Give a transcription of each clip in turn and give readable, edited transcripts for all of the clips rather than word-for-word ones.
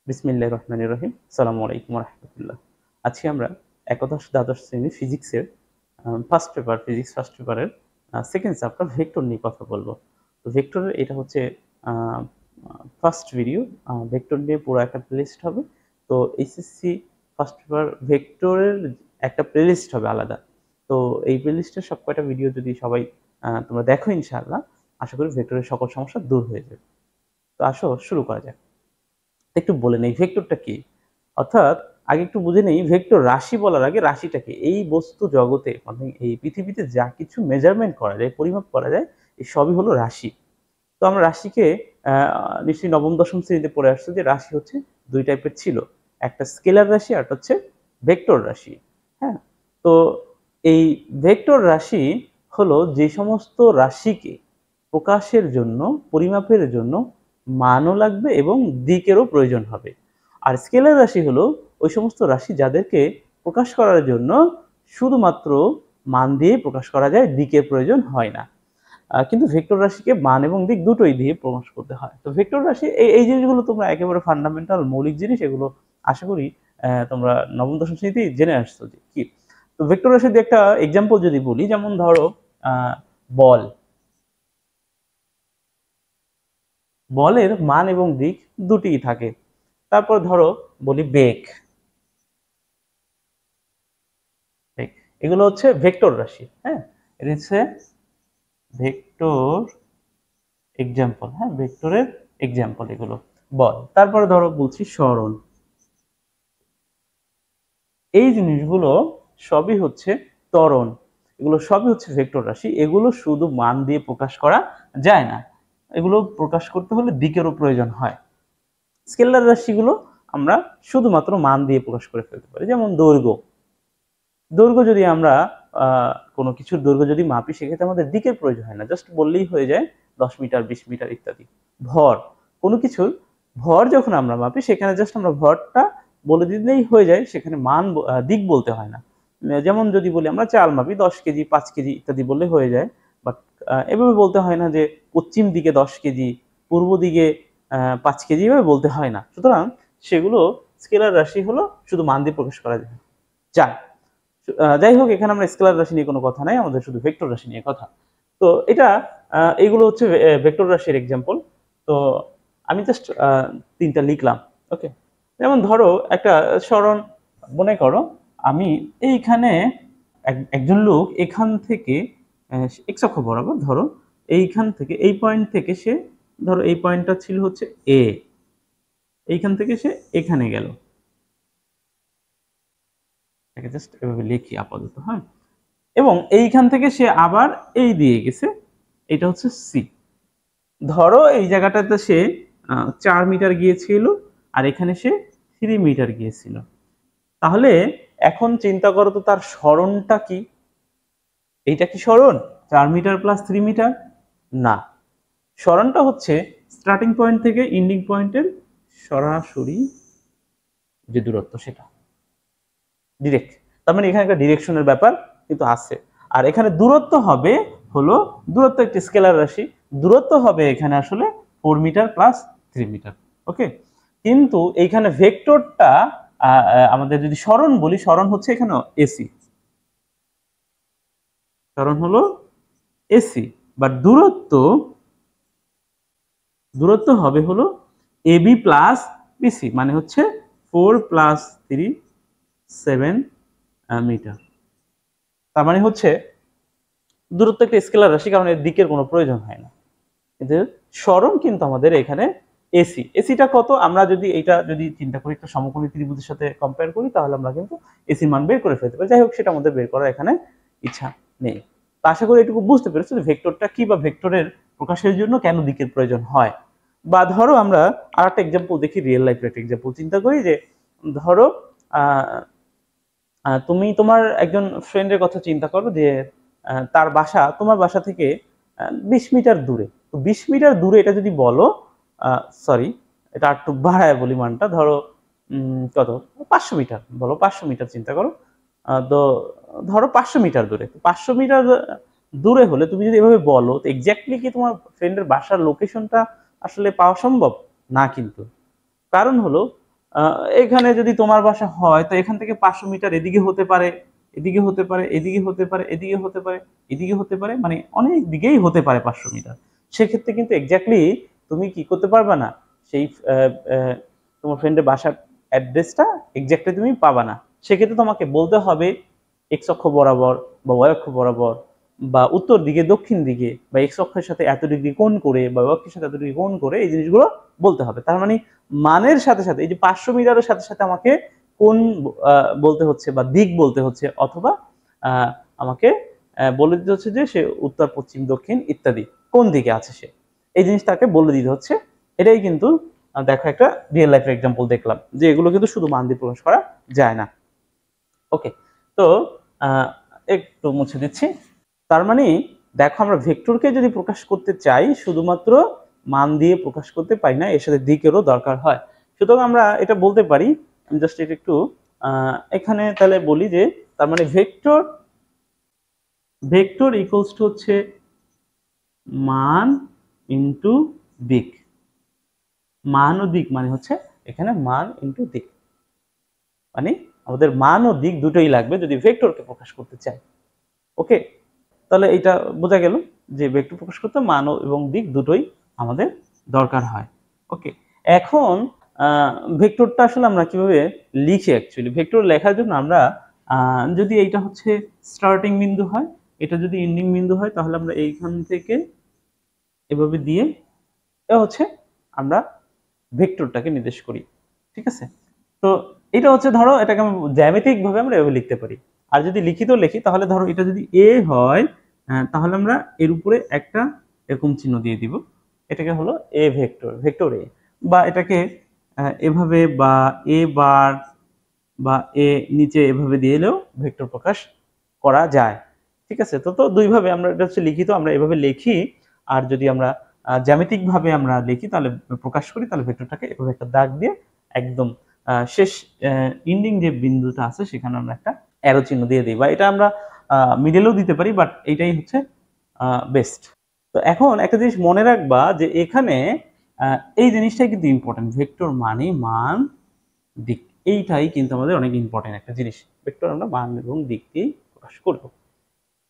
বিসমিল্লাহির রহমানির রহিম। আসসালামু আলাইকুম ওয়া রাহমাতুল্লাহ। আজকে আমরা একাদশ দ্বাদশ শ্রেণীর ফিজিক্সের ফার্স্ট পেপার ফিজিক্স ফার্স্ট পেপারের সেকেন্ড চ্যাপ্টার ভেক্টর নিয়ে কথা বলব। তো ভেক্টরের এটা হচ্ছে আ আ ফার্স্ট ভিডিও। ভেক্টর নিয়ে পুরো একটা প্লেলিস্ট হবে। তো এইচএসসি ফার্স্ট পেপার ভেক্টরের একটা প্লেলিস্ট হবে আলাদা। তো এই প্লেলিস্টের সব কয়টা ভিডিও যদি সবাই তোমরা দেখো ইনশাআল্লাহ, আশা করি ভেক্টরের সকল সমস্যা দূর হয়ে যাবে। তো আসো শুরু করা যাক। একটু বলে নেই ভেক্টরটা কি? অর্থাৎ আগে একটু বুঝে নেই ভেক্টর রাশি বলার আগে রাশিটা কি? এই বস্তু জগতে মানে এই পৃথিবীতে যা কিছু মেজারমেন্ট করা যায়, পরিমাপ করা যায়, এই সবই হলো রাশি। তো আমরা রাশিকে আ নিশ্চয়ই নবম দশম শ্রেণীতে পড়ে আসছো যে রাশি হচ্ছে ২ টাইপের ছিল। একটা স্কেলার রাশি আরেকটা হচ্ছে ভেক্টর রাশি। হ্যাঁ? তো এই ভেক্টর রাশি হলো যে সমস্ত রাশিকে প্রকাশের জন্য, পরিমাপের জন্য মানও লাগবে এবং দিকেরও প্রয়োজন হবে। আর স্কেলার রাশি হলো ওই সমস্ত রাশি যাদেরকে প্রকাশ করার জন্য শুধুমাত্র মান দিয়ে প্রকাশ করা যায়, দিকের প্রয়োজন হয় না। কিন্তু ভেক্টর রাশিকে মান এবং দিক দুটোই দিয়ে প্রকাশ করতে হয়। তো ভেক্টর রাশি এই জিনিসগুলো তোমরা একেবারে ফান্ডামেন্টাল মৌলিক জিনিস, এগুলো আশা করি তোমরা নবম দশম শ্রেণীতেই জেনে আসছো যে কি। তো ভেক্টর রাশির দিয়ে একটা এক্সাম্পল যদি বলি, যেমন ধরো বল। বলের মান এবং দিক দুটিই থাকে। তারপর ধরো বলি বেগ। বেগ এগুলো হচ্ছে ভেক্টর রাশি। হ্যাঁ, এটা হচ্ছে ভেক্টর এক্সাম্পল। হ্যাঁ, ভেক্টরের এক্সাম্পল এগুলো। বল, তারপরে ধরো বলছি সরণ। এই জিনিসগুলো সবই হচ্ছে ত্বরণ। এগুলো সবই হচ্ছে ভেক্টর রাশি। এগুলো শুধু মান দিয়ে প্রকাশ করা যায় না, এগুলো প্রকাশ করতে হলে দিকেরও প্রয়োজন হয়। স্কেলার রাশিগুলো আমরা শুধুমাত্র মান দিয়ে প্রকাশ করে ফেলতে পারি। যেমন দৈর্ঘ্য। দৈর্ঘ্য যদি আমরা কোনো কিছুর দৈর্ঘ্য যদি মাপি, সেক্ষেত্রে আমাদের দিকের প্রয়োজন হয় না, জাস্ট বললেই হয়ে যায় 10 মিটার, 20 মিটার ইত্যাদি। ভর, কোনো কিছুর ভর যখন আমরা মাপি, সেখানে জাস্ট আমরা ভরটা বলে দিলেই হয়ে যায়, সেখানে দিক বলতে হয় না। যেমন যদি বলি আমরা চাল মাপি 10 কেজি, 5 কেজি ইত্যাদি বললে হয়ে যায়। বাট এভাবে বলতে হয় না যে পশ্চিম দিকে 10 কেজি, পূর্ব দিকে 5 কেজি, এভাবে বলতে হয় না। সুতরাং সেগুলো স্কেলার রাশি হলো, শুধু মান দিয়ে প্রকাশ করা যায়। যাই হোক, এখানে আমরা স্কেলার রাশি নিয়ে কোনো কথা নাই, আমাদের শুধু ভেক্টর রাশি নিয়ে কথা। তো এটা এইগুলো হচ্ছে ভেক্টর রাশির এক্সাম্পল। তো আমি জাস্ট ৩টা লিখলাম। ওকে, যেমন ধরো একটা সরণ মনে করো, আমি এইখানে একজন লোক এখান থেকে এক্স অক্ষ বরাবর ধরো, এইখান থেকে এই পয়েন্ট থেকে সে, ধরো এই পয়েন্টটা ছিল হচ্ছে এ, এইখান থেকে সে এখানে গেল। জাস্ট এভাবে লিখি আপাতত। হ্যাঁ, এবং এইখান থেকে সে আবার এই দিয়ে গেছে, এটা হচ্ছে সি। ধরো এই জায়গাটাতে সে 4 মিটার গিয়েছিল আর এখানে সে 3 মিটার গিয়েছিল। তাহলে এখন চিন্তা করো তো তার সরণটা কি? এইটা কি সরণ 4 মিটার প্লাস 3 মিটার? না, সরণটা হচ্ছে স্টার্টিং পয়েন্ট থেকে এন্ডিং পয়েন্টের সরাসরি যে দূরত্ব, সেটা ডিরেক্ট। তার মানে এখানে একটা ডিরেকশনের ব্যাপার কিন্তু আছে। আর এখানে দূরত্ব হবে হলো, দূরত্ব একটি স্কেলার রাশি, দূরত্ব হবে এখানে আসলে 4 মিটার প্লাস 3 মিটার। ওকে, কিন্তু এইখানে ভেক্টরটা আমাদের যদি সরণ বলি, সরণ হচ্ছে এখানে এসি, সরণ হলো এসি। বাট দূরত্ব হবে হলো এবি প্লাস বিসি, মানে হচ্ছে 4 প্লাস 3 7 মিটার। তার মানে হচ্ছে দূরত্ব একটা স্কেলার রাশি, কারণ এর দিকের কোনো প্রয়োজন হয় না। কিন্তু সরণ কিন্তু আমাদের এখানে এসি। এসিটা কত? আমরা যদি এটা যদি চিন্তা করি একটা সমকোণী ত্রিভুজের সাথে কম্পেয়ার করি, তাহলে আমরা কিন্তু এসি মান বের করে ফেলতে পারি। যাই হোক, সেটা আমাদের বের করার এখানে ইচ্ছা নেই। তো আশা করি এটুকু বুঝতে পেরেছো যে ভেক্টরটা কি, বা ভেক্টরের প্রকাশের জন্য কেন দিকের প্রয়োজন হয়। বা ধরো আমরা আর একটা এক্সাম্পল দেখি, রিয়েল লাইফের একটা এক্সাম্পল চিন্তা করি। যে ধরো তুমি তোমার একজন ফ্রেন্ডের কথা চিন্তা করো, যে তার বাসা তোমার বাসা থেকে 20 মিটার দূরে। তো 20 মিটার দূরে এটা যদি বলো, সরি এটা একটু বাড়ায় বলি মানটা, ধরো কত, 500 মিটার বলো, 500 মিটার চিন্তা করো। তো ধরো 500 মিটার দূরে। 500 মিটার দূরে হলে তুমি যদি এভাবে বলো, তো এক্স্যাক্টলি কি তোমার ফ্রেন্ডের বাসার লোকেশনটা আসলে পাওয়া সম্ভব? না কিন্তু। কারণ হলো এখানে যদি তোমার বাসা হয় তো এখান থেকে 500 মিটার এদিকে হতে পারে, এদিকে হতে পারে, এদিকে হতে পারে, এদিকে হতে পারে, এদিকে হতে পারে, মানে অনেক দিকেই হতে পারে 500 মিটার। সেক্ষেত্রে কিন্তু এক্স্যাক্টলি তুমি কি করতে পারবে না, সেই তোমার ফ্রেন্ডের বাসার অ্যাড্রেসটা এক্স্যাক্টলি তুমি পাবা না। সেক্ষেত্রে তোমাকে বলতে হবে এক্স অক্ষ বরাবর বা ওয়াই অক্ষ বরাবর বা উত্তর দিকে দক্ষিণ দিকে বা এক্স অক্ষের সাথে এত ডিগ্রি কোণ করে বা ওয়াই অক্ষের সাথে এত ডিগ্রি কোণ করে এই জিনিসগুলো বলতে হবে। তার মানে মানের সাথে সাথে এই যে 500 মিটারের সাথে সাথে আমাকে কোণ বলতে হচ্ছে বা দিক বলতে হচ্ছে, অথবা আমাকে বলে দিতে হচ্ছে যে সে উত্তর পশ্চিম দক্ষিণ ইত্যাদি কোন দিকে আছে সে, এই জিনিসটাকে বলে দিতে হচ্ছে। এটাই কিন্তু দেখো একটা রিয়েল লাইফের এক্সাম্পল দেখলাম যে এগুলো কিন্তু শুধু মান দিয়ে প্রকাশ করা যায় না। ওকে, তো একটু মুছে দিচ্ছি। তার মানে দেখো আমরা ভেক্টরকে যদি প্রকাশ করতে চাই শুধুমাত্র মান দিয়ে প্রকাশ করতে পারি না, এর সাথে দিকেরও দরকার হয়। সুতরাং আমরা এটা বলতে পারি, জাস্ট এটা একটু এখানে তাহলে বলি যে তার মানে ভেক্টর ভেক্টর ইকুয়ালস টু হচ্ছে মান ইনটু দিক। মান ও দিক মানে হচ্ছে এখানে মান ইনটু দিক, মানে আমাদের মান ও দিক দুটোই লাগবে যদি ভেক্টরকে প্রকাশ করতে চাই। ওকে, তাহলে এটা বোঝা গেল যে ভেক্টর প্রকাশ করতে মান এবং দিক দুটোই আমাদের দরকার হয়। ওকে, এখন ভেক্টরটা আসলে আমরা কিভাবে লিখি? অ্যাকচুয়ালি ভেক্টর লেখার জন্য আমরা যদি এইটা হচ্ছে স্টার্টিং বিন্দু হয়, এটা যদি এন্ডিং বিন্দু হয়, তাহলে আমরা এইখান থেকে এভাবে দিয়ে এটা হচ্ছে আমরা ভেক্টরটাকে নির্দেশ করি। ঠিক আছে, তো এটা হচ্ছে ধরো এটাকে আমরা জ্যামিতিক ভাবে আমরা এভাবে লিখতে পারি। আর যদি লিখিত লিখি তাহলে ধরো এটা যদি এ হয় তাহলে আমরা এর উপরে একটা এরকম চিহ্ন দিয়ে দিব, এটাকে হলো এ ভেক্টর, ভেক্টর এ। বা এটাকে এভাবে বা এ বার বা এ নিচে এভাবে দিয়ে এলেও ভেক্টর প্রকাশ করা যায়। ঠিক আছে, তো দুইভাবে আমরা, এটা হচ্ছে লিখিত আমরা এভাবে লিখি, আর যদি আমরা জ্যামিতিক ভাবে আমরা লিখি তাহলে প্রকাশ করি, তাহলে ভেক্টরটাকে এভাবে একটা দাগ দিয়ে একদম শেষ ইন্ডিং যে বিন্দুটা আছে সেখানে আমরা একটা অ্যারো চিহ্ন দিয়ে দিই, বা এটা আমরা মিডলেও দিতে পারি, বাট এইটাই হচ্ছে বেস্ট। তো এখন একটা জিনিস মনে রাখবা যে এখানে এই জিনিসটাই কিন্তু ইম্পর্টেন্ট, ভেক্টর মানে মান দিক, এইটাই কিন্তু আমাদের অনেক ইম্পর্টেন্ট একটা জিনিস। ভেক্টর আমরা মান এবং দিক দিয়েই প্রকাশ করব।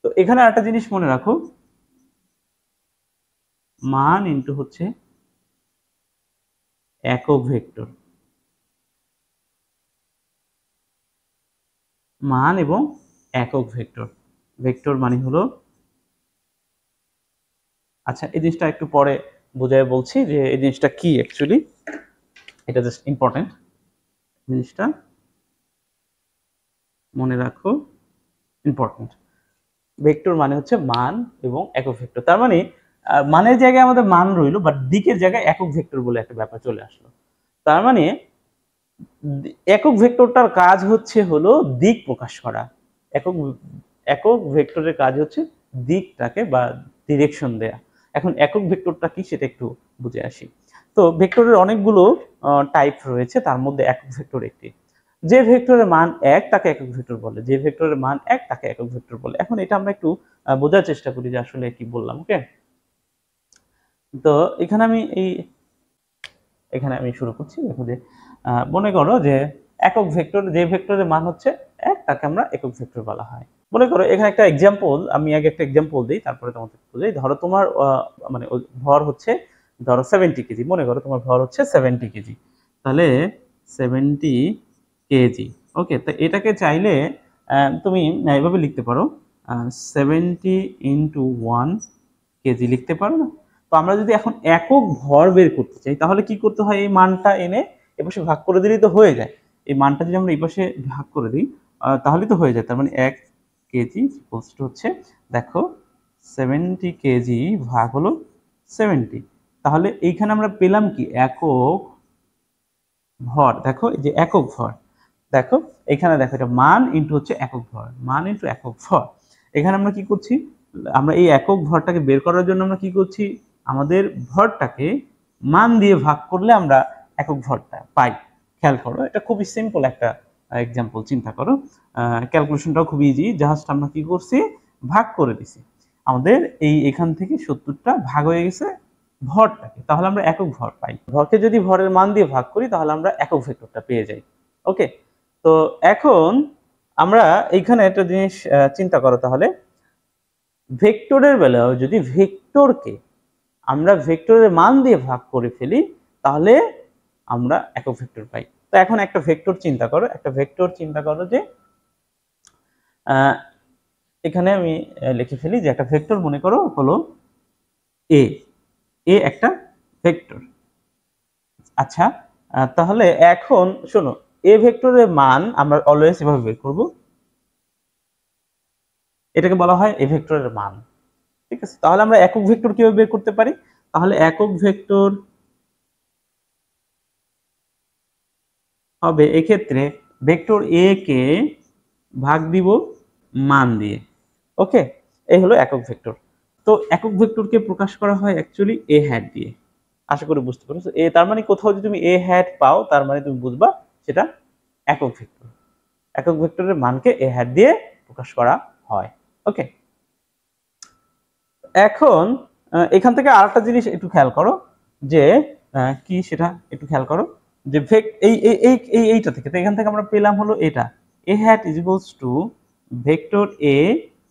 তো এখানে একটা জিনিস মনে রাখো, মান ইনটু হচ্ছে একক ভেক্টর, মান এবং একক ভেক্টর। ভেক্টর মানে হলো, আচ্ছা এই জিনিসটা একটু পরে বোঝায় বলছি যে এই জিনিসটা কি অ্যাকচুয়ালি, এটা জাস্ট ইম্পর্টেন্ট জিনিসটা মনে রাখো, ইম্পর্টেন্ট। ভেক্টর মানে হচ্ছে মান এবং একক ভেক্টর। তার মানে মানের জায়গায় আমাদের মান রইলো, বাট দিকের জায়গায় একক ভেক্টর বলে একটা ব্যাপার চলে আসলো। তার মানে একক ভেক্টরটার কাজ হচ্ছে হলো দিক প্রকাশ করা। একক একক ভেক্টরের কাজ হচ্ছে দিকটাকে বা ডিরেকশন দেয়া। এখন একক ভেক্টরটা কি সেটা একটু বুঝে আসি। তো ভেক্টরের অনেকগুলো টাইপ রয়েছে, তার মধ্যে একক ভেক্টর একটি। যে ভেক্টরের মান 1 তাকে একক ভেক্টর বলে, যে ভেক্টরের মান 1 তাকে একক ভেক্টর বলে। এখন এটা আমরা একটু বোঝার চেষ্টা করি যে আসলে কি বললাম। ওকে, তো এখানে আমি শুরু করছি। দেখো যে মনে করো যে একক ভেক্টর, যে ভেক্টরের মান হচ্ছে 1 তাকে আমরা একক ভেক্টর বলা হয়। মনে করো এখানে একটা এক্সাম্পল, আমি আগে একটা এক্সাম্পল দিই তারপরে তোমাদের বুঝাই। ধরো তোমার মানে ভর হচ্ছে ধরো 70 কেজি, মনে করো তোমার ভর হচ্ছে 70 কেজি, তাহলে 70 কেজি। ওকে, তো এটাকে চাইলে তুমি এইভাবে লিখতে পারো 70 ইন্টু 1 কেজি লিখতে পারো না? তো আমরা যদি এখন একক ভর বের করতে চাই তাহলে কি করতে হয়, এই মানটা এনে এপাশে ভাগ করে দিলেই তো হয়ে যায়। এই মানটা যদি আমরা এই পাশে ভাগ করে দিই তাহলে তো হয়ে যায়। তার মানে 1 কেজি হচ্ছে, দেখো 70 কেজি ভাগ হলো 70, তাহলে এইখানে আমরা পেলাম কি একক ভর। দেখো এই যে একক ভর, দেখো এখানে দেখো এটা মান ইনটু হচ্ছে একক ভর, মান ইনটু একক ভর। এখানে আমরা কি করছি, আমরা এই একক ভরটাকে বের করার জন্য আমরা কি করছি, আমাদের ভরটাকে মান দিয়ে ভাগ করলে আমরা একক ভরটা পাই। খেয়াল করো, এটা খুবই সিম্পল একটা এক্সাম্পল, চিন্তা করো, ক্যালকুলেশনটাও খুব ইজি। জাস্ট আমরা কি করছি, ভাগ করে দিছি, আমাদের এখান থেকে 70টা ভাগ হয়ে গেছে ভরটাকে, তাহলে আমরা একক ভর পাই। ভরকে যদি ভরের মান দিয়ে ভাগ করি তাহলে আমরা একক ভেক্টরটা পেয়ে যাই। ওকে, তো এখন আমরা এইখানে একটা জিনিস চিন্তা করো, তাহলে ভেক্টরের বেলায় যদি ভেক্টরকে আমরা ভেক্টরের মান দিয়ে ভাগ করে ফেলি তাহলে আমরা একক ভেক্টর পাই। তো এখন একটা ভেক্টর চিন্তা করো, যে এখানে আমি লিখে ফেলি যে একটা ভেক্টর মনে করো হলো এ একটা ভেক্টর। আচ্ছা, তাহলে এখন শোনো, এ ভেক্টরের মান আমরা অলওয়েজ এভাবে বের করব, এটাকে বলা হয় এ ভেক্টরের মান। ঠিক আছে, তাহলে আমরা একক ভেক্টর কিভাবে বের করতে পারি? তাহলে একক ভেক্টর হবে এক্ষেত্রে ভেক্টর এ কে ভাগ দিব মান দিয়ে। ওকে, এই হলো একক ভেক্টর। তো একক ভেক্টরকে প্রকাশ করা হয় অ্যাকচুয়ালি এ হ্যাট দিয়ে। আশা করি বুঝতে পারছো। তার মানে কোথাও যদি তুমি এ হ্যাট পাও তার মানে তুমি বুঝবা সেটা একক ভেক্টর। একক ভেক্টরের মানকে এ হ্যাট দিয়ে প্রকাশ করা হয়। ওকে, এখন এখান থেকে আরেকটা জিনিস একটু খেয়াল করো, যে কি সেটা একটু খেয়াল করো, যে এইটা থেকে, তো এখান থেকে আমরা পেলাম হলো এটা A hat is equals to vector A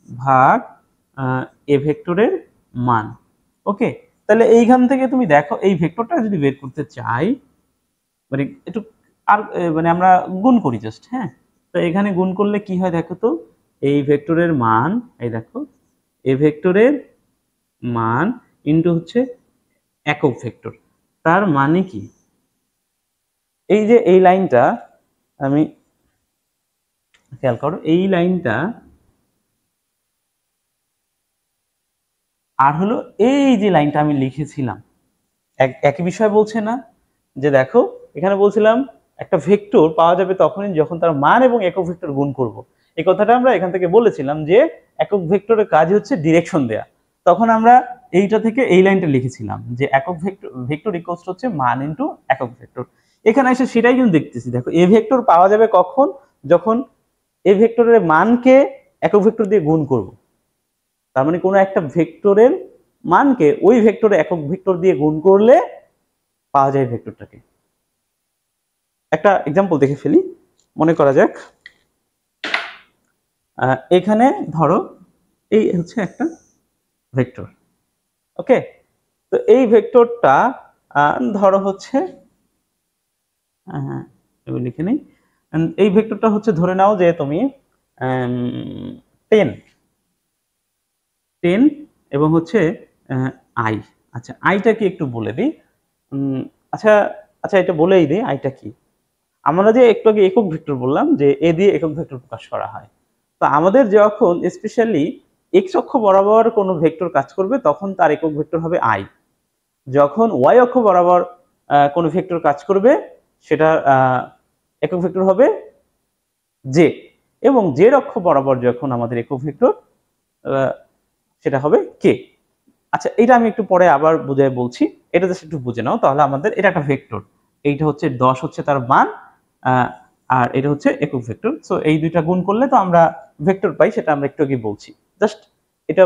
ভাগ এ ভেক্টরের মান। ওকে, তাহলে এইখান থেকে তুমি দেখো এই ভেক্টরটা যদি বের করতে চাই, মানে একটু আর মানে আমরা গুণ করি জাস্ট, হ্যাঁ, তো এখানে গুণ করলে কি হয় দেখো তো, এই ভেক্টরের মান, এই দেখো এ ভেক্টরের মান ইনটু হচ্ছে একক ভেক্টর। তার মানে কি, এই যে এই লাইনটা আমি খেয়াল করো, এই লাইনটা আর হলো এই যে লাইনটা আমি লিখেছিলাম একই বিষয় বলছে না? যে দেখো এখানে বলছিলাম একটা ভেক্টর পাওয়া যাবে তখনই যখন তার মান এবং একক ভেক্টর গুণ করব। এই কথাটা আমরা এখান থেকে বলেছিলাম যে একক ভেক্টরের কাজ হচ্ছে ডিরেকশন দেয়া। তখন আমরা এইটা থেকে এই লাইনটা লিখেছিলাম যে একক ভেক্টর ইকুয়ালস হচ্ছে মান ইনটু একক ভেক্টর। এখানে এসে সেটাই কিন্তু দেখতেছি, দেখো এ ভেক্টর পাওয়া যাবে কখন, যখন এ ভেক্টরের মানকে একক ভেক্টর দিয়ে গুণ করব। তার মানে কোনো একটা ভেক্টরের মানকে ওই ভেক্টরে একক ভেক্টর দিয়ে গুণ করলে পাওয়া যায় ভেক্টরটাকে। একটা এক্সাম্পল দেখে ফেলি, মনে করা যাক এখানে ধরো এই হচ্ছে একটা ভেক্টর। ওকে, তো এই ভেক্টরটা ধরো হচ্ছে লিখে নেই, এই ভেক্টরটা হচ্ছে ধরে নাও যে তুমি 10 এবং হচ্ছে আই। আচ্ছা, আইটা কি একটু বলে দিই। আচ্ছা আচ্ছা, এটা বলেই দিই আইটা কি। আমরা যে একটু আগে একক ভেক্টর বললাম যে এ দিয়ে একক ভেক্টর প্রকাশ করা হয়, তো আমাদের যখন স্পেশালি এক্স অক্ষ বরাবর কোনো ভেক্টর কাজ করবে তখন তার একক ভেক্টর হবে আই। যখন ওয়াই অক্ষ বরাবর কোনো ভেক্টর কাজ করবে সেটা একক ভেক্টর হবে জে, এবং জেড অক্ষ বরাবর যখন আমাদের একক ভেক্টর সেটা হবে কে। আচ্ছা, এটা আমি একটু পরে আবার বুঝাই বলছি, এটা জাস্ট একটু বুঝে নাও। তাহলে আমাদের এটা একটা ভেক্টর, এইটা হচ্ছে 10 হচ্ছে তার মান, আর এটা হচ্ছে একক ভেক্টর। সো এই দুইটা গুণ করলে তো আমরা ভেক্টর পাই, সেটা আমরা একটু আগে বলছি। জাস্ট এটা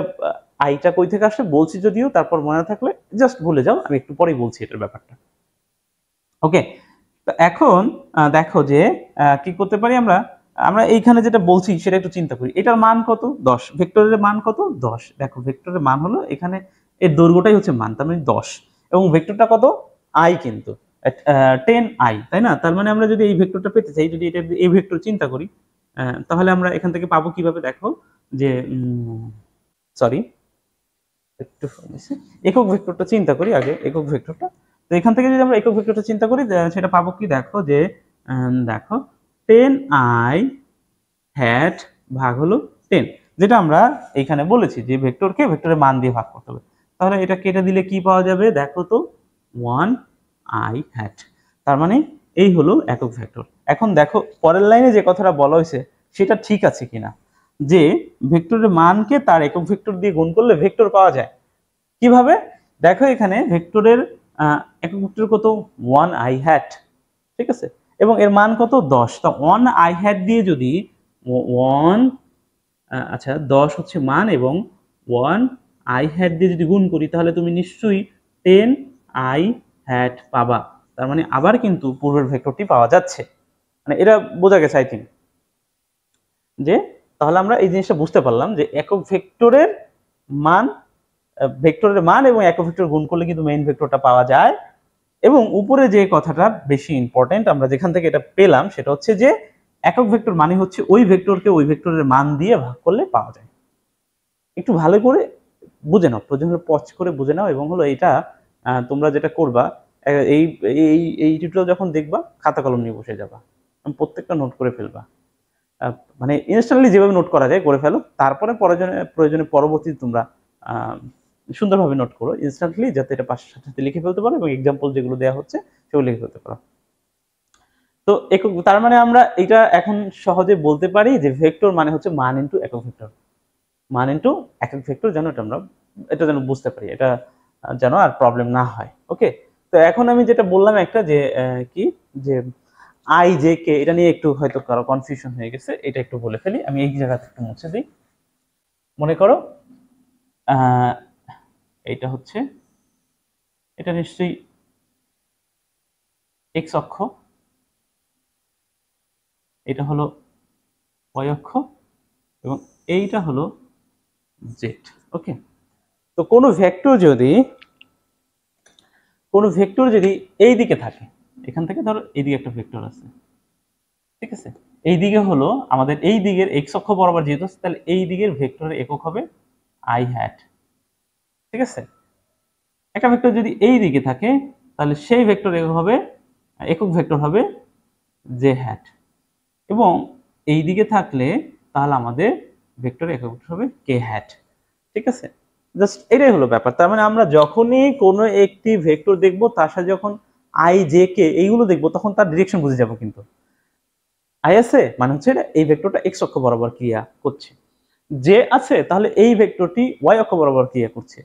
আইটা কই থেকে আসে বলছি যদিও, তারপর মনে থাকলে জাস্ট ভুলে যাও, আমি একটু পরেই বলছি এটার ব্যাপারটা। ওকে, তো এখন দেখো যে কি করতে পারি আমরা, আমরা এইখানে যেটা বলছি সেটা একটু চিন্তা করি। এটার মান কত? 10। ভেক্টরের মান কত? 10। দেখো ভেক্টরের মান হলো এখানে এর দৈর্ঘ্যটাই হচ্ছে মান, তার মানে 10, এবং ভেক্টরটা কত? আই, কিন্তু 10i, তাই না? তার মানে আমরা যদি এই ভেক্টরটা পেতে চাই, যদি এটা এই ভেক্টর চিন্তা করি, তাহলে আমরা এখান থেকে পাবো কিভাবে দেখো, যে সরি একটু একক ভেক্টরটা চিন্তা করি আগে, একক ভেক্টরটা। তো এখান থেকে যদি আমরা একক ভেক্টরটা চিন্তা করি সেটা পাবো কি, দেখো যে দেখো 10i হ্যাট ভাগ হলো 10, যেটা আমরা এইখানে বলেছি যে ভেক্টরকে ভেক্টরের মান দিয়ে ভাগ করতে হবে। তাহলে এটা কেটে দিলে কি পাওয়া যাবে দেখো তো, 1i হ্যাট। তার মানে এই হলো একক ভেক্টর। এখন দেখো পরের লাইনে যে কথাটা বলা হয়েছে সেটা ঠিক আছে কিনা, যে ভেক্টরের মানকে তার একক ভেক্টর দিয়ে গুণ করলে ভেক্টর পাওয়া যায়। কিভাবে? দেখো এখানে ভেক্টরের একক ভেক্টর কত? 1i হ্যাট, ঠিক আছে, এবং এর মান কত? 10। তো 1i হ্যাট দিয়ে যদি 1 আচ্ছা 10 হচ্ছে মান, এবং 1i হ্যাট দিয়ে যদি গুণ করি তাহলে তুমি নিশ্চয়ই 10 আই হ্যাট পাবা, তার মানে আবার কিন্তু পূর্বের ভেক্টরটি পাওয়া যাচ্ছে। মানে এটা বোঝা গেছে আই থিঙ্ক, যে তাহলে আমরা এই জিনিসটা বুঝতে পারলাম যে একক ভেক্টরের মান, ভেক্টরের মান এবং একক ভেক্টর গুণ করলে কিন্তু মেইন ভেক্টরটা পাওয়া যায়। এবং উপরে যে কথাটা বেশি ইম্পর্টেন্ট আমরা যেখান থেকে এটা পেলাম সেটা হচ্ছে যে একক ভেক্টর মানে হচ্ছে ওই ভেক্টরকে ওই ভেক্টরের মান দিয়ে ভাগ করলে পাওয়া যায়। একটু ভালো করে বুঝে নাও, প্রয়োজন হলে পজ করে বুঝে নাও, এবং হলো এটা তোমরা যেটা করবা, এই এই এই টিউটোরিয়াল যখন দেখবা খাতা কলম নিয়ে বসে যাবা, প্রত্যেকটা নোট করে ফেলবা। মানে ইনস্ট্যান্টলি যেভাবে নোট করা যায় করে ফেলো, তারপরে প্রয়োজনে পরবর্তী তোমরা সুন্দরভাবে নোট করো ইনস্ট্যান্টলি, যাতে এটা পাশের সাথে লিখে ফেলতে পারো এবং এক্সাম্পল যেগুলো দেওয়া হচ্ছে সেগুলো লিখে ফেলতে পারো। তো একক, তার মানে আমরা এটা এখন সহজে বলতে পারি যে ভেক্টর মানে হচ্ছে মান ইনটু একক ভেক্টর, মান ইনটু একক ভেক্টর, যেন এটা যেন বুঝতে পারি, এটা যেন আর প্রবলেম না হয়। ওকে, তো এখন আমি যেটা বললাম একটা যে কি, যে আই জে কে, এটা নিয়ে একটু হয়তো কারো কনফিউশন হয়ে গেছে, এটা একটু বলে ফেলি। আমি এই জায়গা থেকে মুছে দিই। মনে করো এটা হচ্ছে, এটা নিশ্চয়ই এক্স অক্ষ, এটা হলো ওয়াই অক্ষ, এবং এইটা হলো জেড। ওকে, তো কোনো ভেক্টর যদি এই দিকে থাকে, এখান থেকে ধরো এইদিকে একটা ভেক্টর আছে, ঠিক আছে, এই দিকে হলো আমাদের এই দিকের এক্স অক্ষ বরাবর যেহেতু, তাহলে এই দিকের ভেক্টরের একক হবে আই হ্যাট, ঠিক আছে। একটা ভেক্টর যদি এই দিকে থাকে তাহলে সেই ভেক্টর একক ভেক্টর হবে জে হ্যাট, এবং এই দিকে থাকলে তাহলে আমাদের ভেক্টর একক ভেক্টর হবে কে হ্যাট, ঠিক আছে। জাস্ট এটাই হলো ব্যাপার। তার মানে আমরা যখনই কোনো একটি ভেক্টর দেখব তার সাথে যখন আই জে কে এইগুলো দেখবো, তখন তার ডিরেকশন বুঝে যাবো। কিন্তু আই আছে মানে হচ্ছে এই ভেক্টরটা এক্স অক্ষ বরাবর ক্রিয়া করছে, যে আছে তাহলে এই ভেক্টরটি ওয়াই অক্ষ বরাবর ক্রিয়া করছে,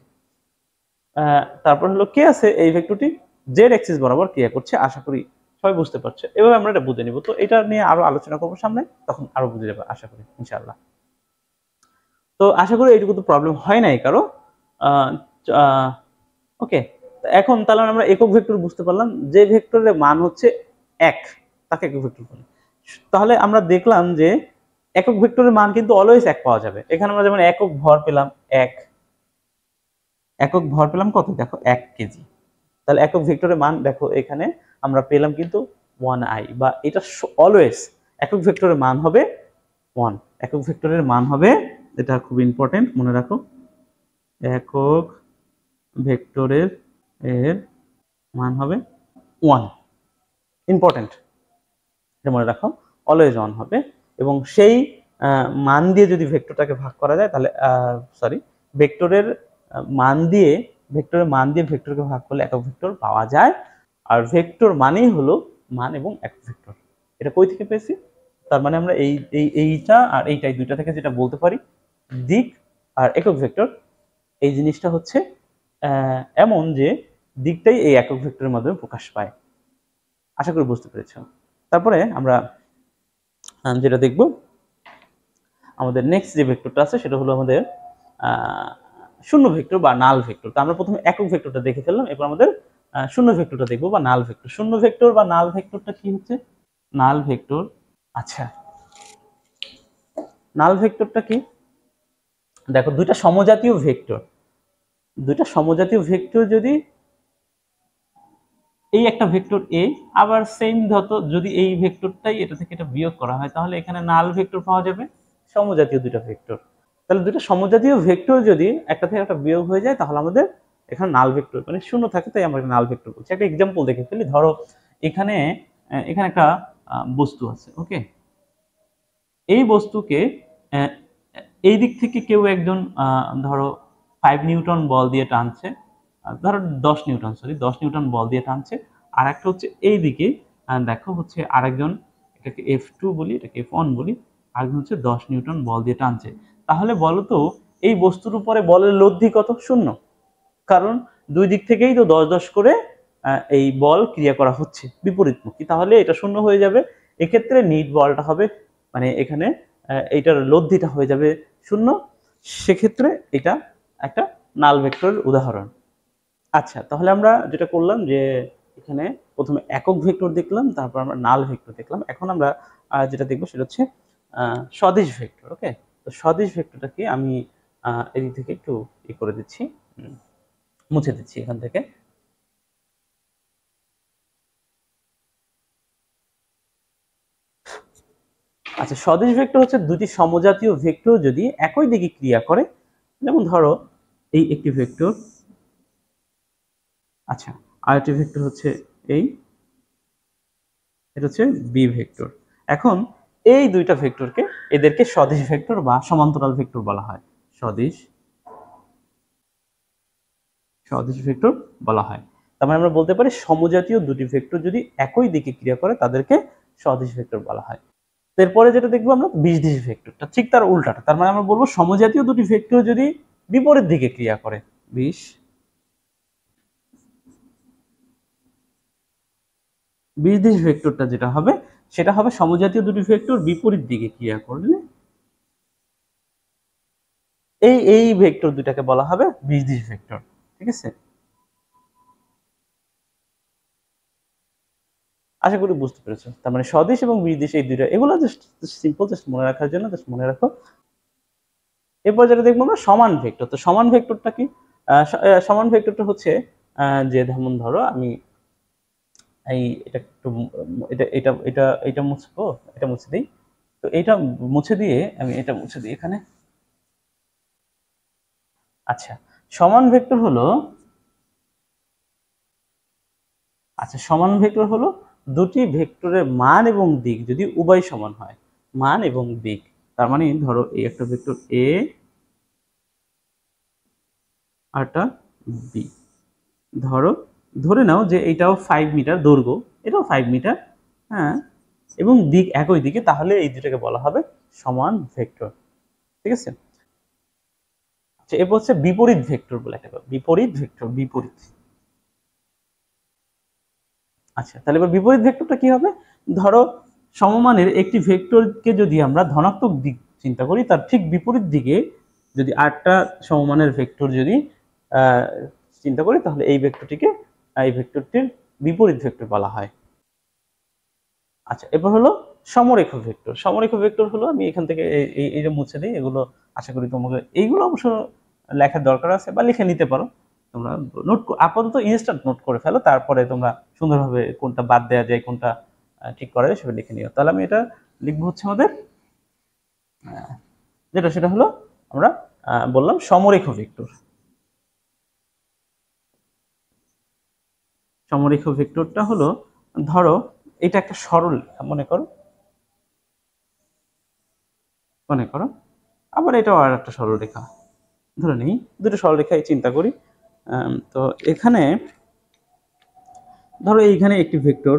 তারপর হলো কে আছে এই ভেক্টরটি জেড অ্যাক্সিস বরাবর ক্রিয়া করছে। আশা করি সবাই বুঝতে পারছে। এভাবে আমরা এটা বুঝে নিব। তো এটা নিয়ে আরো আলোচনা করবো সামনে, তখন আরো বুঝে যাবে আশা করি ইনশাআল্লাহ। তো আশা করি এইটুকু তো প্রবলেম হয় নাই কারো। ওকে, এখন তাহলে আমরা একক ভেক্টর বুঝতে পারলাম, যে ভেক্টরের মান হচ্ছে 1 তাকে একক ভেক্টর বলে। তাহলে আমরা দেখলাম যে একক ভেক্টরের মান কিন্তু অলওয়েজ 1 পাওয়া যাবে। এখানে আমরা যেমন একক ভর পেলাম 1, একক ভর পেলাম কত, দেখো 1 কেজি। তাহলে একক ভেক্টরের মান দেখো এখানে আমরা পেলাম কিন্তু 1i, বা এটা অলওয়েজ একক ভেক্টরের মান হবে 1। একক ভেক্টরের মান হবে, এটা খুব ইম্পর্টেন্ট মনে রাখো, একক ভেক্টরের এর মান হবে 1, ইম্পর্টেন্ট, এটা মনে রাখো, অলওয়েজ 1 হবে। এবং সেই মান দিয়ে যদি ভেক্টরটাকে ভাগ করা যায় তাহলে ভেক্টরের মান দিয়ে ভেক্টরকে ভাগ করলে একক ভেক্টর পাওয়া যায়। আর ভেক্টর মানেই হলো মান এবং একক ভেক্টর। এটা কই থেকে পেয়েছি? তার মানে আমরা এইটা আর এইটাই দুইটা থেকে যেটা বলতে পারি, দিক আর একক ভেক্টর, এই জিনিসটা হচ্ছে এমন যে দিকটাই এই একক ভেক্টরের মাধ্যমে প্রকাশ পায়। আশা করি বুঝতে পেরেছ। তারপরে আমরা যেটা দেখব, আমাদের নেক্সট যে ভেক্টরটা আছে সেটা হলো আমাদের শূন্য ভেক্টর বা নাল ভেক্টর। তো আমরা প্রথমে একক ভেক্টরটা দেখে ফেললাম, এরপর আমাদের শূন্য ভেক্টরটা দেখবো বা নাল ভেক্টর। শূন্য ভেক্টর বা নাল ভেক্টরটা কি হচ্ছে? নাল ভেক্টর, আচ্ছা, নাল ভেক্টরটা কি? দেখো দুইটা সমজাতীয় ভেক্টর যদি এই একটা ভেক্টর এ, আবার সেম ধরো যদি এই ভেক্টরটাই এটা থেকে এটা বিয়োগ করা হয়, তাহলে এখানে নাল ভেক্টর পাওয়া যাবে। সমজাতীয় দুইটা ভেক্টর, তাহলে দুইটা সমজাতীয় ভেক্টর যদি একটা থেকে একটা বিয়োগ হয়ে যায় তাহলে আমাদের এখানে নাল ভেক্টর, মানে শূন্য থাকে, তাই আমরা নাল ভেক্টর বলছি। একটা এক্সাম্পল দেখে ফেলি। ধরো এখানে একটা বস্তু আছে, ওকে, এই বস্তুকে এই দিক থেকে কেউ একজন ধরো 5 নিউটন বল দিয়ে টানছে, ধরো 10 নিউটন বল দিয়ে টানছে। আর একটা হচ্ছে এই দিকে দেখো হচ্ছে আরেকজন, এটাকে F2 বলি, এটাকে F1 বলি, আরেকজন হচ্ছে 10 নিউটন বল দিয়ে টানছে। তাহলে বলো তো এই বস্তুর উপরে বলের লব্ধি কত? শূন্য, কারণ দুই দিক থেকেই তো 10-10 করে এই বল ক্রিয়া করা হচ্ছে বিপরীতমুখী, তাহলে এটা শূন্য হয়ে যাবে। এক্ষেত্রে নিট বলটা হবে, মানে এখানে এইটার লব্ধিটা হয়ে যাবে শূন্য। সেক্ষেত্রে এটা একটা নাল ভেক্টরের উদাহরণ। আচ্ছা, তাহলে আমরা যেটা করলাম যে এখানে প্রথমে একক ভেক্টর দেখলাম, তারপর আমরা নাল ভেক্টর দেখলাম। এখন আমরা যেটা দেখব সেটা হচ্ছে সদিশ ভেক্টর। ওকে, তো সদিশ ভেক্টরটাকে আমি এদিক থেকে একটু করে দিচ্ছি, মুছে দিচ্ছি এখান থেকে। আচ্ছা, সদিশ ভেক্টর হচ্ছে দুটি সমজাতীয় ভেক্টর যদি একই দিকে ক্রিয়া করে, যেমন ধরো এই একটি ভেক্টর, আচ্ছা আরেকটি ভেক্টর হচ্ছে এই, এটা হচ্ছে বি ভেক্টর। এখন এই দুইটা ভেক্টরকে এদেরকে সদিশ ভেক্টর বা সমান্তরাল ভেক্টর বলা হয়। সদিশ সদিশ ভেক্টর বলা হয়। তার মানে আমরা বলতে পারি সমজাতীয় দুটি ভেক্টর যদি একই দিকে ক্রিয়া করে তাদেরকে সদিশ ভেক্টর বলা হয়। এরপরে যেটা দেখবো আমরা বিষদিশ ভেক্টরটা, ঠিক তার উল্টাটা। তার মানে আমরা বলবো সমজাতীয় দুটি ভেক্টর যদি বিপরীত দিকে ক্রিয়া করে, বিষদিশ ভেক্টরটা যেটা হবে সেটা হবে সমজাতীয় দুটি ভেক্টর বিপরীত দিকে ক্রিয়া করলে এই এই ভেক্টর দুটাকে বলা হবে বিষদিশ ভেক্টর। ঠিক আছে, আশা করি বুঝতে পেরেছো। তার মানে সদিশ এবং বিষদিশ এই দুইটা, এগুলো জাস্ট সিম্পল, জাস্ট মনে রাখার জন্য, জাস্ট মনে রাখো। এরপর যেটা দেখবো আমরা সমান ভেক্টর। তো সমান ভেক্টরটা কি? সমান ভেক্টরটা হচ্ছে যে যেমন ধরো আমি এই এটা একটু এটা এটা এটা এটা মুছবো, এটা মুছে দিই। তো এটা মুছে দিয়ে আমি এটা মুছে দিই এখানে। আচ্ছা, সমান ভেক্টর হলো, আচ্ছা সমান ভেক্টর হলো দুটি ভেক্টরের মান এবং দিক যদি উভয় সমান হয়, মান এবং দিক। তার মানে ধরো এই একটা ভেক্টর এ আরটা বি, ধরো ধরে নাও যে এটাও 5 মিটার দৈর্ঘ্য, এটাও 5 মিটার, হ্যাঁ, এবং দিক একই দিকে, তাহলে এই দুটাকে বলা হবে সমান ভেক্টর। ঠিক আছে, আচ্ছা এরপর হচ্ছে বিপরীত ভেক্টর বলে একটা, বিপরীত ভেক্টর, বিপরীত। আচ্ছা, তাহলে এবার বিপরীত ভেক্টরটা কি হবে? ধরো সমমানের একটি ভেক্টরকে যদি আমরা ধনাত্মক দিক চিন্তা করি, তার ঠিক বিপরীত দিকে যদি আটটা সমমানের ভেক্টর যদি চিন্তা করি, তাহলে এই ভেক্টরটিকে, এই ভেক্টরটির বিপরীত ভেক্টর বলা হয়। আচ্ছা, এবার হলো সমরেখ ভেক্টর। সমরেখ ভেক্টর হলো, আমি এখান থেকে এই যে মুছে দিই এগুলো, আশা করি তোমাকে এইগুলো অবশ্য লেখার দরকার আছে বা লিখে নিতে পারো তোমরা। নোট আপাতত ইনস্ট্যান্ট নোট করে ফেলো, তারপরে তোমরা সুন্দরভাবে কোনটা বাদ দেওয়া যায়, কোনটা ঠিক করা যায় সেটা লিখে নিও। তাহলে আমি এটা লিখবো হচ্ছে আমাদের যেটা, সেটা হলো আমরা বললাম সমরেখ ভেক্টর। সমরেখ ভেক্টরটা হলো, ধরো এটা একটা সরল, মনে করো, মনে করো আবার এটাও আর একটা সরলরেখা ধরে নিই, দুটো সরলরেখায় চিন্তা করি। তো এখানে ধরো এইখানে একটি ভেক্টর,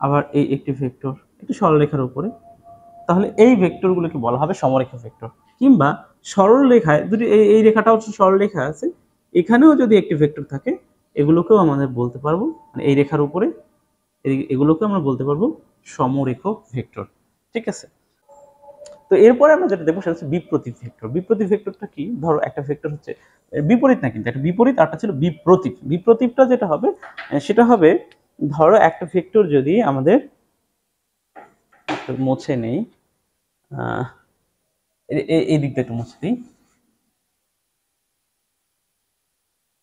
আবার এই একটি ভেক্টর একটি সরলরেখার উপরে, তাহলে এই ভেক্টরগুলোকে বলা হবে সমরেখা ভেক্টর। কিংবা সরল রেখায় দুটি, এই রেখাটা হচ্ছে সরল রেখা আছে, এখানেও যদি একটি ভেক্টর থাকে, এগুলোকেও আমাদের বলতে পারবো, মানে এই রেখার উপরে এগুলোকে আমরা বলতে পারবো সমরেখ ভেক্টর। ঠিক আছে, তো এরপরে আমরা যেটা দেখবো সেটা হচ্ছে বিপ্রতীপ ভেক্টর। বিপ্রতীপ ভেক্টরটা কি? ধরো একটা ভেক্টর হচ্ছে বিপরীত, না কিন্তু একটা বিপরীত, আরটা ছিল বিপ্রতীপ। বিপ্রতীপটা যেটা হবে সেটা হবে, ধরো একটা ভেক্টর যদি আমাদের, মুছে নেই এই দিকটা একটু মুছে দিই।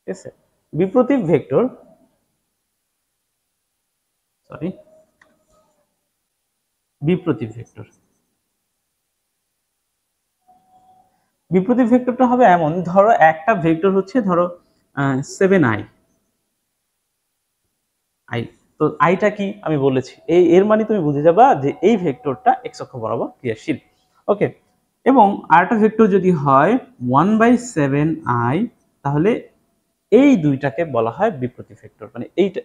ঠিক আছে, বিপ্রতীপ ভেক্টর, সরি, বিপ্রতীপ ভেক্টর, বিপ্রতীপ ভেক্টরটা হবে এমন, ধরো একটা ভেক্টর হচ্ছে ধরো 7i, আই, তো আইটা কি আমি বলেছি, এর মানে তুমি বুঝে যাবা যে এই ভেক্টরটা এক্স অক্ষ বরাবর ক্রিয়াশীল। ওকে, এবং আরেকটা ভেক্টর যদি হয় 1/7i, তাহলে এই দুইটাকে বলা হয় বিপ্রতীপ ভেক্টর। মানে এইটা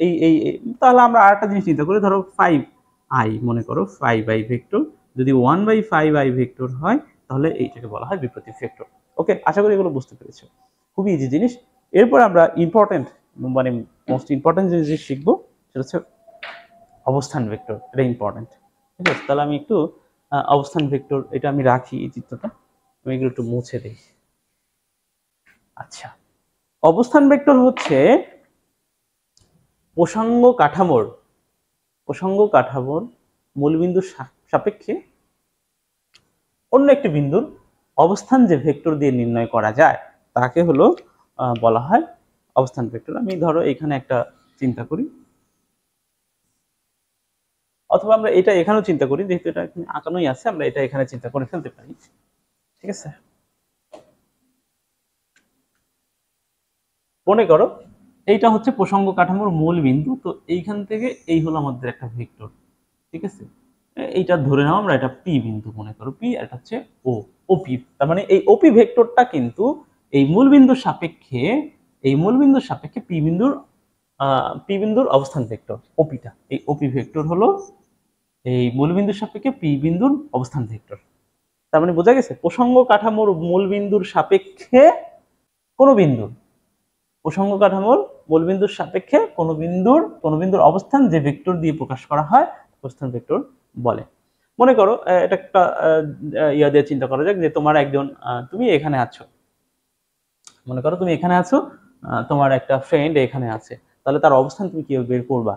তাহলে আমরা আরেকটা জিনিস চিন্তা করি, ধরো 5i, মনে করো 5i ভেক্টর যদি 1/5i ভেক্টর হয়, তাহলে এইটাকে বলা হয় বিপ্রতীপ ভেক্টর। ওকে, আশা করি এগুলো বুঝতে পেরেছো, খুবই ইজি জিনিস। এরপর আমরা ইম্পর্টেন্ট, মানে মোস্ট ইম্পর্টেন্ট যে জিনিস শিখবো সেটা হচ্ছে অবস্থান ভেক্টর। এটা ইম্পর্টেন্ট। ঠিক আছে, তাহলে আমি একটু অবস্থান ভেক্টর এটা আমি রাখি, এই চিত্রটা আমি এগুলো একটু মুছে দিই। আচ্ছা, অবস্থান ভেক্টর হচ্ছে প্রসঙ্গ কাঠামোর মূলবিন্দুর সাপেক্ষে অন্য একটি বিন্দুর অবস্থান যে ভেক্টর দিয়ে নির্ণয় করা যায় তাকে হলো বলা হয় অবস্থান ভেক্টর। আমি ধরো এখানে একটা চিন্তা করি, অথবা আমরা এটা এখানেও চিন্তা করি, যেহেতু এটা এখানে আঁকানোই আছে আমরা এটা এখানে চিন্তা করে ফেলতে পারি। ঠিক আছে, মনে করো এইটা হচ্ছে প্রসঙ্গ কাঠামোর মূল বিন্দু, তো এইখান থেকে এই হলো আমাদের একটা ভেক্টর। ঠিক আছে, এইটা ধরে নাও আমরা এটা পি বিন্দু মনে করো, পি এটা হচ্ছে ও, ওপি। তার মানে এই ওপি ভেক্টরটা কিন্তু এই মূল বিন্দুর সাপেক্ষে পি বিন্দুর অবস্থান ভেক্টর ওপিটা। এই ওপি ভেক্টর হলো এই মূল বিন্দুর সাপেক্ষে পি বিন্দুর অবস্থান ভেক্টর। তার মানে বোঝা গেছে, প্রসঙ্গ কাঠামোর মূল বিন্দুর সাপেক্ষে কোনো বিন্দুর প্রসঙ্গ কাঠামোর মূলবিন্দুর সাপেক্ষে কোনো বিন্দুর অবস্থান যে ভেক্টর দিয়ে প্রকাশ করা হয় অবস্থান ভেক্টর বলে। মনে করো এটা একটা ইয়া দিয়ে চিন্তা করা যাক যে তোমার একজন তুমি এখানে আছো, মনে করো তুমি এখানে আছো, তোমার একটা ফ্রেন্ড এখানে আছে, তাহলে তার অবস্থান তুমি কিভাবে বের করবা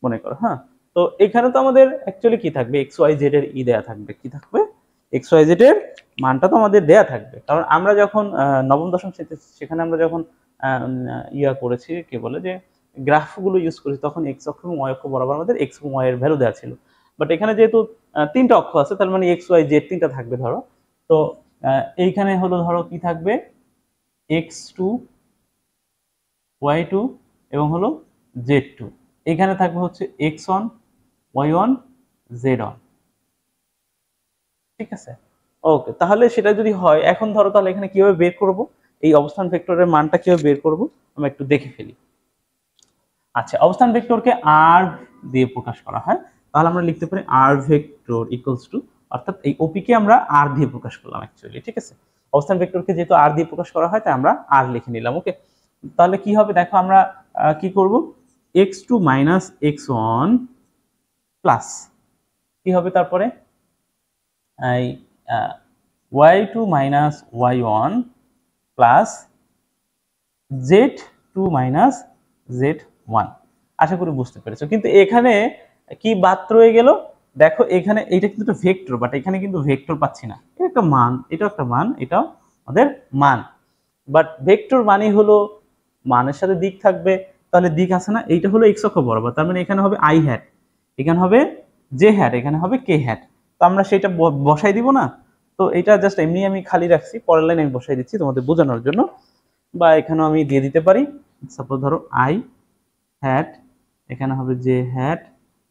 মনে করো। হ্যাঁ, তো এখানে তো আমাদের অ্যাকচুয়ালি কি থাকবে, এক্স ওয়াই জেড এর দেয়া থাকবে, কি থাকবে, এক্স ওয়াই জেড এর মানটা তো আমাদের দেয়া থাকবে। কারণ আমরা যখন নবম দশম শ্রেণীতে সেখানে আমরা যখন ইয়া করেছি কি বলে যে গ্রাফগুলো ইউজ করেছি, তখন এক্স অক্ষ এবং ওয়াই অক্ষ বরাবর আমাদের এক্স এবং ওয়াই এর ভ্যালু দেওয়া ছিল। বাট এখানে যেহেতু তিনটা অক্ষ আছে, তার মানে এক্স ওয়াই জেড তিনটা থাকবে ধরো। তো এইখানে হলো ধরো কি থাকবে, x2 y2 এবং হলো z2, এখানে থাকবে হচ্ছে x1 y1 z1। ঠিক আছে, ওকে, তাহলে সেটা যদি হয়, এখন ধরো তাহলে এখানে কিভাবে বের করব এই অবস্থান ভেক্টরের মানটা কিভাবে বের করব আমরা একটু দেখে ফেলি। আচ্ছা, অবস্থান ভেক্টরকে r দিয়ে প্রকাশ করা হয়, তাহলে আমরা লিখতে পারি r ভেক্টর ইকুয়ালস টু, অর্থাৎ এই ওপি কে আমরা r দিয়ে প্রকাশ করলাম অ্যাকচুয়ালি। ঠিক আছে, অবস্থান ভেক্টরকে যেহেতু r দিয়ে প্রকাশ করা হয় তাই আমরা r লিখে নিলাম। ওকে, তাহলে কি হবে দেখো, আমরা কি করব, x2 মাইনাস x1 প্লাস কি হবে তারপরে এই y2 minus y1 plus z2 minus z1। আশা করি বুঝতে পেরেছো। কিন্তু এখানে কি বাদ রয়ে গেল, দেখো এখানে এইটা কিন্তু একটা ভেক্টর, বাট এখানে কিন্তু ভেক্টর পাচ্ছি না, এটা একটা মান, এটাও একটা মান, এটাও আমাদের মান। বাট ভেক্টর মানে হলো মানের সাথে দিক থাকবে, তাহলে দিক আছে না, এইটা হলো এক্স অক্ষ বরাবর, তার মানে এখানে হবে আই হ্যাট, এখানে হবে জে হ্যাট, এখানে হবে কে হ্যাট। তো আমরা সেটা বসাই দিব না, তো এটা জাস্ট এমনি আমি খালি রাখছি, পরের লাইনে আমি বসাই দিচ্ছি তোমাদের বোঝানোর জন্য, বা এখানেও আমি দিয়ে দিতে পারি। সাপোজ ধরো আই হ্যাট, এখানে হবে জে হ্যাট,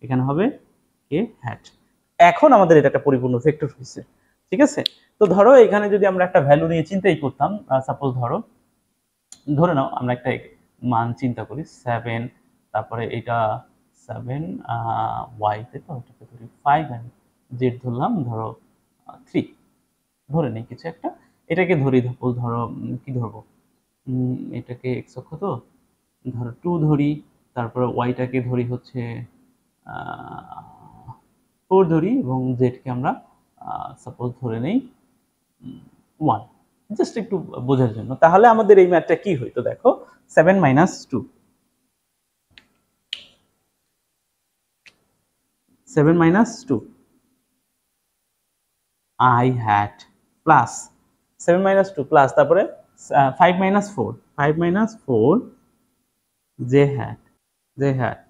এখানে হবে কে হ্যাট। এখন আমাদের এটা একটা পরিপূর্ণ ভেক্টর হয়েছে। ঠিক আছে, তো ধরো এখানে যদি আমরা একটা ভ্যালু নিয়ে চিন্তাই করতাম, সাপোজ ধরে নাও আমরা একটা মান চিন্তা করি 7, তারপরে এটা 7 ওয়াইতে, তো এটাকে ধরি 5 এন্ড জেড ধরলাম ধরো 3, ধরে নেই কিছু একটা, এটাকে ধরি ধরো কি ধরবো, এটাকে এক্স অক্ষ, তো ধরো 2 ধরি, তারপরে ওয়াইটাকে ধরি হচ্ছে 4 ধরি, এবং জেডকে আমরা সাপোজ ধরে নেই 1, জাস্ট একটু বোঝার জন্য। তাহলে আমাদের এই ম্যাথটা কি হইতো দেখো, 7 minus 2, 7 minus 2 i hat plus 7 minus 2 plus তারপরে 5 minus 4, 5 minus 4 j hat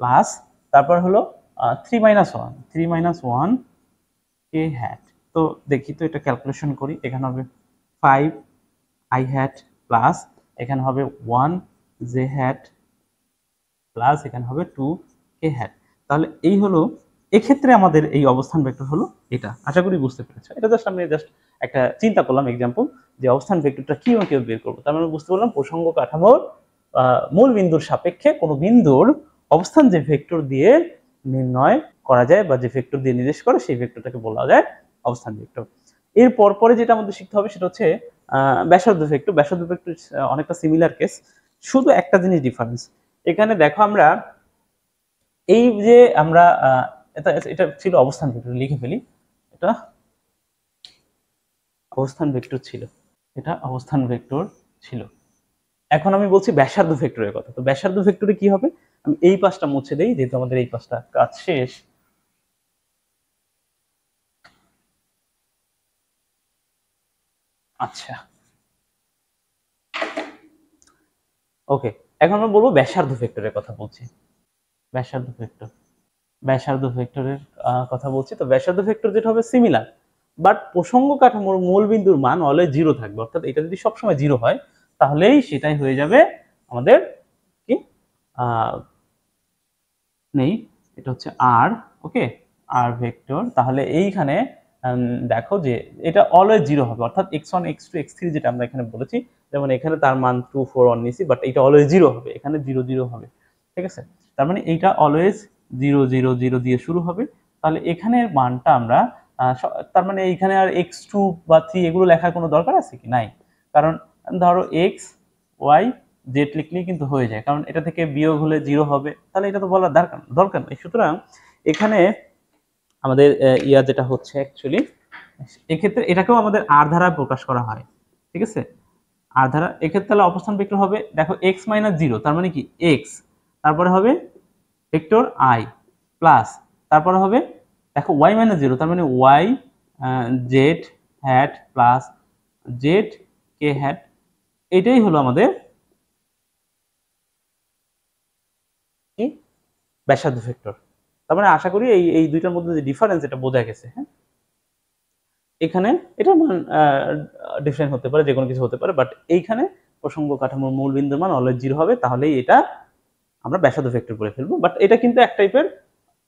plus তারপর হলো 3 মাইনাস 1, 3 মাইনাস 1 কে হ্যাট। তো দেখি তো এটা ক্যালকুলেশন করি, এখানে হবে 5 আই হ্যাট প্লাস এখানে হবে 1 জে হ্যাট প্লাস এখানে হবে 2 কে হ্যাট। তাহলে এই হলো, এক্ষেত্রে আমাদের এই অবস্থান ভেক্টর হলো এটা। আশা করি বুঝতে পেরেছো। এটা জাস্ট আমি জাস্ট একটা চিন্তা করলাম এক্সাম্পল, যে অবস্থান ভেক্টরটা কিভাবে বের করবো। তার মানে বুঝতে পারলাম প্রসঙ্গ কাঠামোর মূল বিন্দুর সাপেক্ষে কোনো বিন্দুর অবস্থান যে ভেক্টর দিয়ে নির্ণয় করা যায় বা যে ভেক্টর দিয়ে নির্দেশ করে সেই ভেক্টরটাকে বলা যায় অবস্থান ভেক্টর। এর পরে যেটা আমাদের শিখতে হবে সেটা হচ্ছে ব্যাসার্ধ ভেক্টর। ব্যাসার্ধ ভেক্টর অনেকটা সিমিলার কেস, শুধু একটা জিনিস ডিফারেন্স। এখানে দেখো আমরা এই যে আমরা এটা ছিল অবস্থান ভেক্টর, লিখে ফেলি, এটা অবস্থান ভেক্টর ছিল, এটা অবস্থান ভেক্টর ছিল। এখন আমি বলছি ব্যাসার্ধ ভেক্টরের কথা। তো ব্যাসার্ধ ভেক্টরে কি হবে, আমি এই পাশটা মুছে দেই যেহেতু আমাদের এই পাশটা কাজ শেষ। আচ্ছা, ওকে, এখন আমরা বলবো ব্যাসার্ধ ভেক্টরের কথা বলছি। ব্যাসার্ধ ভেক্টর, ব্যাসার্ধ ভেক্টরের কথা বলছি। তো ব্যাসার্ধ ভেক্টর যেটা হবে সিমিলার, বাট প্রসঙ্গ কাঠামোর মূল বিন্দুর মান অলওয়েজ জিরো থাকবে, অর্থাৎ এটা যদি সবসময় জিরো হয় তাহলেই সেটাই হয়ে যাবে আমাদের কি নেই, এটা হচ্ছে আর, ওকে, আর ভেক্টর। তাহলে এইখানে দেখো যে এটা অলওয়েজ জিরো হবে, অর্থাৎ x1 x2 x3 যেটা আমরা এখানে বলেছি, যেমন এখানে তার মান 2 4 1 নিছি, বাট এটা অলওয়েজ জিরো হবে, এখানে 0 0 হবে, ঠিক আছে। তার মানে এইটা অলওয়েজ 0 0 0 দিয়ে শুরু হবে। তাহলে এখানের মানটা আমরা তার মানে এইখানে আর x2 বা 3 এগুলো লেখার কোনো দরকার আছে কি, নাই। কারণ ধরো x y জেড লিখলেই কিন্তু হয়ে যায়, কারণ এটা থেকে বিয়োগ হলে 0 হবে, তাহলে এটা তো বলার দরকার নেই। সুতরাং এখানে আমাদের ইয়া যেটা হচ্ছে অ্যাকচুয়ালি, এক্ষেত্রে এটাকেও আমাদের আর ধারা প্রকাশ করা হয়, ঠিক আছে। আর ধারা এক্ষেত্রে তাহলে অবস্থান ভেক্টর হবে, দেখো x - 0 তার মানে কি x, তারপরে হবে ভেক্টর i প্লাস, তারপরে হবে দেখো y - 0 তার মানে y Z hat plus Z k hat, এটাই হলো আমাদের কি ব্যাসার্ধ ভেক্টর। তার মানে আশা করি এই এই দুইটার মধ্যে যে ডিফারেন্স এটা বোঝা গেছে। হ্যাঁ, এখানে এটা মান ডিফারেন্ট হতে পারে, যে কোনো কিছু হতে পারে, বাট এইখানে প্রসঙ্গ কাঠামোর মূল বিন্দুর মান অলওয়েজ জিরো হবে, তাহলেই এটা আমরা ব্যাসার্ধ ভেক্টর বলে ফেলবো। বাট এটা কিন্তু এক টাইপের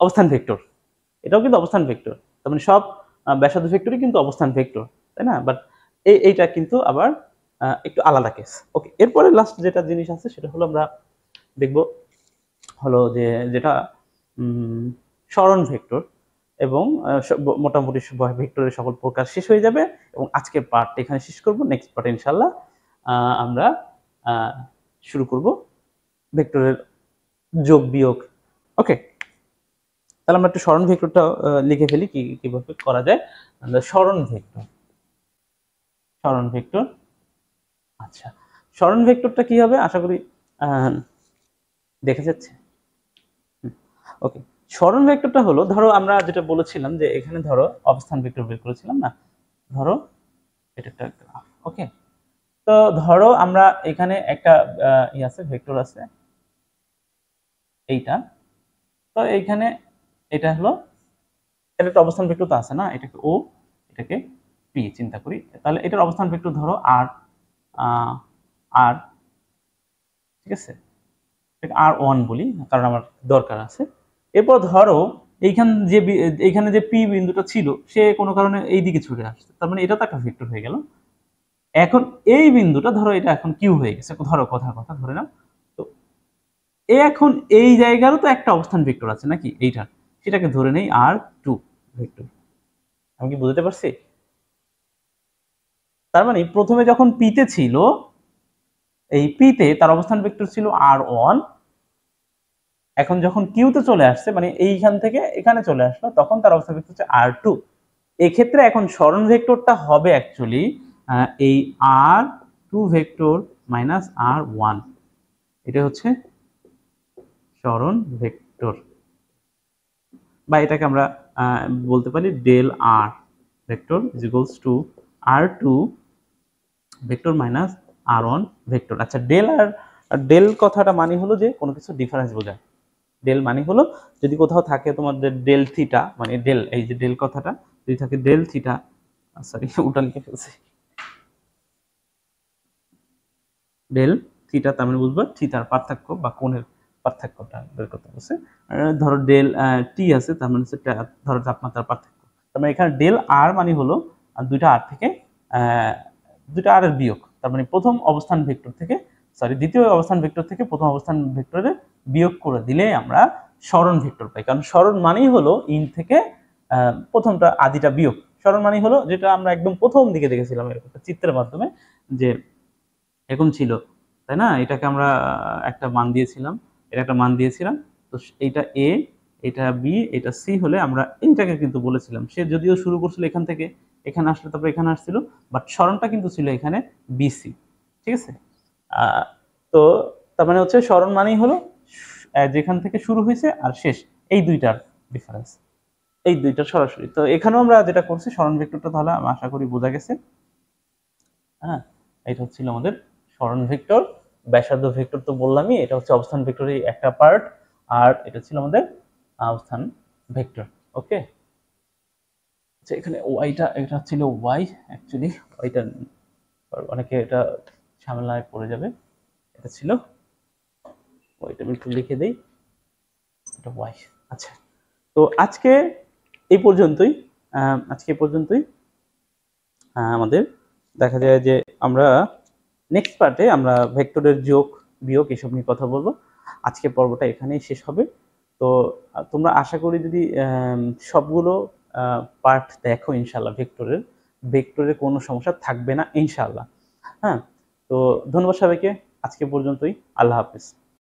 অবস্থান ভেক্টর, এটাও কিন্তু অবস্থান ভেক্টর, তার মানে সব ব্যাসার্ধ ভেক্টরই কিন্তু অবস্থান ভেক্টর, তাই না। বাট এইটা কিন্তু আবার একটু আলাদা কেস। ওকে, এরপরে লাস্ট যেটা জিনিস আছে সেটা হলো আমরা দেখব হলো যে যেটা সরণ ভেক্টর, এবং মোটামুটি ভেক্টরের সকল প্রকার শেষ হয়ে যাবে, এবং আজকের পার্ট এখানে শেষ করব। নেক্সট পার্টে ইনশাল্লাহ আমরা শুরু করব ভেক্টরের যোগ বিয়োগ। ওকে, তাহলে আমরা একটু সরণ ভেক্টরটা লিখে ফেলি কিভাবে করা যায়। সরণ ভেক্টর, সরণ ভেক্টর, আচ্ছা, সরণ ভেক্টরটা কি হবে আশা করি দেখা যাচ্ছে। ওকে, সরণ ভেক্টরটা হলো, ধরো আমরা যেটা বলেছিলাম যে এখানে ধরো অবস্থান ভেক্টর বের করেছিলাম না, ধরো এটা একটা গ্রাফ। ওকে, তো ধরো আমরা এখানে একটা আছে ভেক্টর আছে এইটা, তো এইখানে এটা হলো, এটা একটা অবস্থান ভেক্টর তো আছে না, এটাকে ও, এটাকে পি চিন্তা করি, তাহলে এটার অবস্থান ভেক্টর ধরো আর আর, ঠিক আছে, এটাকে আর1 বলি কারণ আমার দরকার আছে। এরপর ধরো এইখানে যে পি বিন্দুটা ছিল সে কোনো কারণে এই দিকে ছুটে আসছে, তার মানে এটা তো একটা ভেক্টর হয়ে গেল। এখন এই বিন্দুটা ধরো এটা এখন কিউ হয়ে গেছে, ধরো কথার কথা ধরে নাও, তো এখন এই জায়গারও তো একটা অবস্থান ভেক্টর আছে নাকি এইটা, সেটাকে ধরে নেই আর2 ভেক্টর। আমি কি বুঝতে পারছি? তার মানে প্রথমে যখন পিতে ছিল, এই পিতে তার অবস্থান ভেক্টর ছিল আর1, এখন যখন কিউতে চলে আসছে মানে এইখান থেকে এখানে চলে আসলো, তখন তার অবস্থান ভেক্টর হচ্ছে আর2। এক্ষেত্রে এখন সরণ ভেক্টরটা হবে অ্যাকচুয়ালি এই আর2 ভেক্টর মাইনাস আর1, এটা হচ্ছে সরণ ভেক্টর, বা এটাকে আমরা বলতে পারি del R vector is equals to R two vector minus R one vector. আচ্ছা, ডেল কথাটা মানে হলো যে কোনো কিছু ডিফারেন্স বোঝায়। ডেল মানে হলো যদি কোথাও থাকে তোমাদের ডেল থিটা, মানে ডেল, এই যে ডেল কথাটা যদি থাকে ডেল থিটা, সরি ওটা লিখে ফেলছি, ডেল থিটা, তার মানে বুঝবা থিটার পার্থক্য বা কোণের পার্থক্যটা বের করতে বলছে। ধরো ডেল টি আছে, তার মানে হচ্ছে ধরো তাপমাত্রার পার্থক্য। তার মানে এখানে ডেল আর মানে হলো দুইটা আর থেকে দুইটা আর এর বিয়োগ, তার মানে প্রথম অবস্থান ভেক্টর থেকে, সরি দ্বিতীয় অবস্থান ভেক্টর থেকে প্রথম অবস্থান ভেক্টরে বিয়োগ করে দিলে আমরা সরণ ভেক্টর পাই। কারণ সরণ মানেই হলো ইন থেকে প্রথমটা আদিটা বিয়োগ। সরণ মানেই হলো যেটা আমরা একদম প্রথম দিকে দেখেছিলাম এরকম একটা চিত্রের মাধ্যমে, যে এরকম ছিল, তাই না, এটাকে আমরা একটা মান দিয়েছিলাম, এটা একটা মান দিয়েছিলাম, তো এইটা এ, এটা বি, এটা সি হলে আমরা এইটাকে কিন্তু বলেছিলাম, সে যদিও শুরু করছিল এখান থেকে, এখানে আসলে তারপর এখানে আসছিল, বাট সরণটা কিন্তু ছিল এখানে বিসি, ঠিক আছে। তো তার মানে হচ্ছে সরণ মানেই হলো যেখান থেকে শুরু হয়েছে আর শেষ, এই দুইটার ডিফারেন্স, এই দুইটা সরাসরি। তো এখানেও আমরা যেটা করছি সরণ ভেক্টরটা, তাহলে আমি আশা করি বোঝা গেছে। হ্যাঁ, এটা হচ্ছিল আমাদের সরণ ভেক্টর। ব্যাসার্ধ ভেক্টর তো বললামই, এটা হচ্ছে অবস্থান ভেক্টরের একটা পার্ট, আর এটা ছিল আমাদের অবস্থান ভেক্টর। ওকে, আচ্ছা এখানে ওয়াইটা, এটা ছিল ওয়াই, অ্যাকচুয়ালি ওয়াইটা অনেকে এটা ঝামেলায় পড়ে যাবে, এটা ছিল ওয়াইটা, আমি একটু লিখে দিই, এটা ওয়াই। আচ্ছা, তো আজকে এই পর্যন্তই, আজকে এই পর্যন্তই। আমাদের দেখা যায় যে আমরা নেক্সট পার্টে আমরা ভেক্টরের যোগ বিয়োগ এসব নিয়ে কথা বলবো। আজকে পর্বটা এখানেই শেষ হবে। তো তোমরা আশা করি যদি সবগুলো পার্ট দেখো ইনশাল্লাহ, ভেক্টরের কোনো সমস্যা থাকবে না ইনশাল্লাহ। হ্যাঁ, তো ধন্যবাদ সবাইকে, আজকে পর্যন্তই, আল্লাহ হাফিজ।